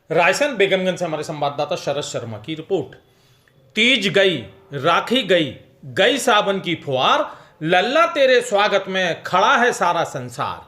रायसेन बेगमगंज से हमारे संवाददाता शरद शर्मा की रिपोर्ट। तीज गई, राखी गई, गई सावन की फुहार, लल्ला तेरे स्वागत में खड़ा है सारा संसार।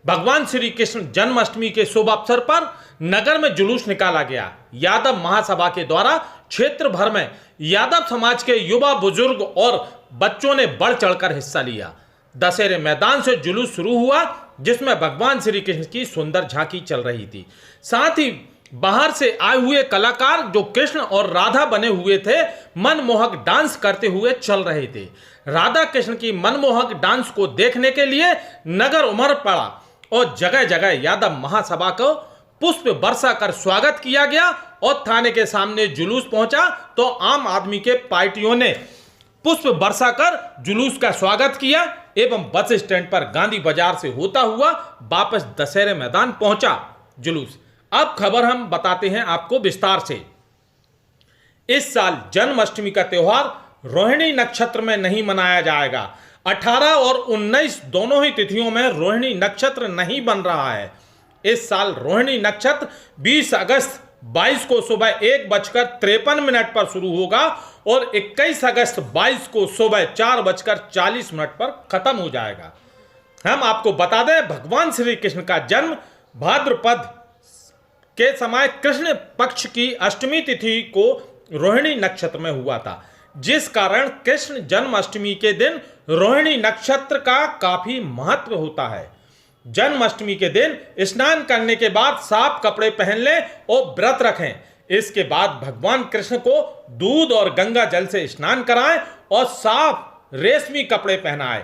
भगवान श्री कृष्ण जन्माष्टमी के शुभ अवसर पर नगर में जुलूस निकाला गया। यादव महासभा के द्वारा क्षेत्र भर में यादव समाज के युवा, बुजुर्ग और बच्चों ने बढ़ चढ़कर हिस्सा लिया। दशहरे मैदान से जुलूस शुरू हुआ, जिसमें भगवान श्री कृष्ण की सुंदर झांकी चल रही थी। साथ ही बाहर से आए हुए कलाकार जो कृष्ण और राधा बने हुए थे, मनमोहक डांस करते हुए चल रहे थे। राधा कृष्ण की मनमोहक डांस को देखने के लिए नगर उमड़ पड़ा और जगह जगह यादव महासभा को पुष्प वर्षा कर स्वागत किया गया। और थाने के सामने जुलूस पहुंचा तो आम आदमी के पार्टियों ने पुष्प वर्षा कर जुलूस का स्वागत किया एवं बस स्टैंड पर गांधी बाजार से होता हुआ वापस दशहरे मैदान पहुंचा जुलूस। अब खबर हम बताते हैं आपको विस्तार से। इस साल जन्माष्टमी का त्योहार रोहिणी नक्षत्र में नहीं मनाया जाएगा। 18 और 19 दोनों ही तिथियों में रोहिणी नक्षत्र नहीं बन रहा है। इस साल रोहिणी नक्षत्र 20 अगस्त 22 को सुबह 1:53 पर शुरू होगा और 21 अगस्त 22 को सुबह 4:40 पर खत्म हो जाएगा। हम आपको बता दें, भगवान श्री कृष्ण का जन्म भाद्रपद के समय कृष्ण पक्ष की अष्टमी तिथि को रोहिणी नक्षत्र में हुआ था, जिस कारण कृष्ण जन्माष्टमी के दिन रोहिणी नक्षत्र का काफी महत्व होता है। जन्माष्टमी के दिन स्नान करने के बाद साफ कपड़े पहन लें और व्रत रखें। इसके बाद भगवान कृष्ण को दूध और गंगा जल से स्नान कराएं और साफ रेशमी कपड़े पहनाएं।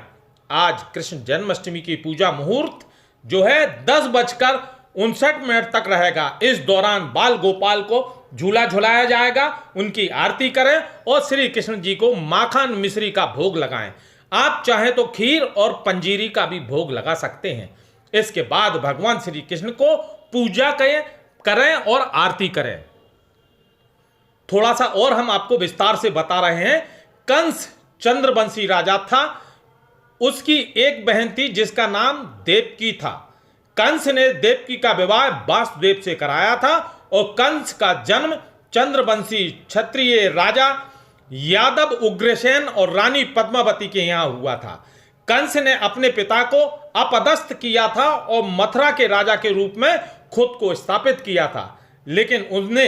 आज कृष्ण जन्माष्टमी की पूजा मुहूर्त जो है 10:59 तक रहेगा। इस दौरान बाल गोपाल को झूला झुलाया जाएगा, उनकी आरती करें और श्री कृष्ण जी को माखन मिश्री का भोग लगाएं। आप चाहें तो खीर और पंजीरी का भी भोग लगा सकते हैं। इसके बाद भगवान श्री कृष्ण को पूजा करें और आरती करें। थोड़ा सा और हम आपको विस्तार से बता रहे हैं। कंस चंद्रवंशी राजा था, उसकी एक बहन थी जिसका नाम देवकी था। कंस ने देवकी का विवाह वासुदेव से कराया था और कंस का जन्म चंद्रवंशी क्षत्रिय राजा यादव उग्रसेन और रानी पद्मावती के यहां हुआ था। कंस ने अपने पिता को अपदस्थ किया था और मथुरा के राजा के रूप में खुद को स्थापित किया था, लेकिन उसने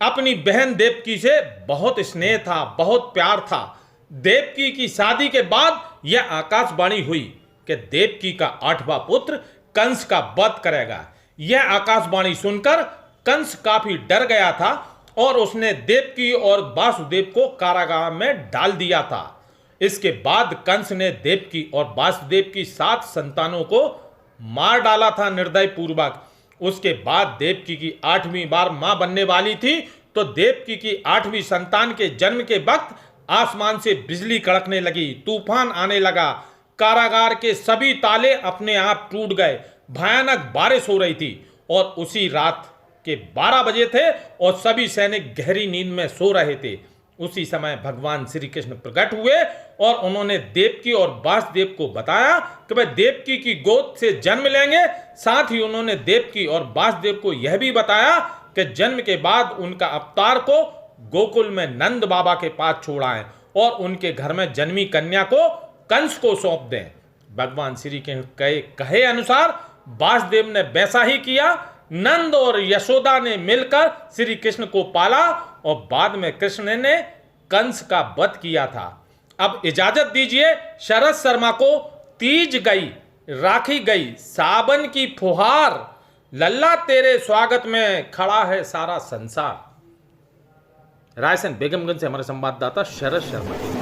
अपनी बहन देवकी से बहुत स्नेह था, बहुत प्यार था। देवकी की शादी के बाद यह आकाशवाणी हुई कि देवकी का 8वां पुत्र कंस का वध करेगा। यह आकाशवाणी सुनकर कंस काफी डर गया था और उसने देवकी और वासुदेव को कारागार में डाल दिया था। इसके बाद कंस ने देवकी और वासुदेव की 7 संतानों को मार डाला था निर्दय पूर्वक। उसके बाद देवकी की 8वीं बार मां बनने वाली थी तो देवकी की 8वीं संतान के जन्म के वक्त आसमान से बिजली कड़कने लगी, तूफान आने लगा, कारागार के सभी ताले अपने आप टूट गए, भयानक बारिश हो रही थी और उसी रात के 12 बजे थे और सभी सैनिक गहरी नींद में सो रहे थे। उसी समय भगवान श्री कृष्ण प्रकट हुए और उन्होंने देवकी और वासुदेव को बताया कि वह देवकी की गोद से जन्म लेंगे। साथ ही उन्होंने देवकी और वासुदेव को यह भी बताया कि जन्म के बाद उनका अवतार को गोकुल में नंद बाबा के पास छोड़ाएं और उनके घर में जन्मी कन्या को कंस को सौंप दें। भगवान श्री कृष्ण के कहे अनुसार वासुदेव ने वैसा ही किया। नंद और यशोदा ने मिलकर श्री कृष्ण को पाला और बाद में कृष्ण ने कंस का वध किया था। अब इजाजत दीजिए शरद शर्मा को। तीज गई, राखी गई, सावन की फुहार, लल्ला तेरे स्वागत में खड़ा है सारा संसार। रायसेन बेगमगंज से हमारे संवाददाता शरद शर्मा।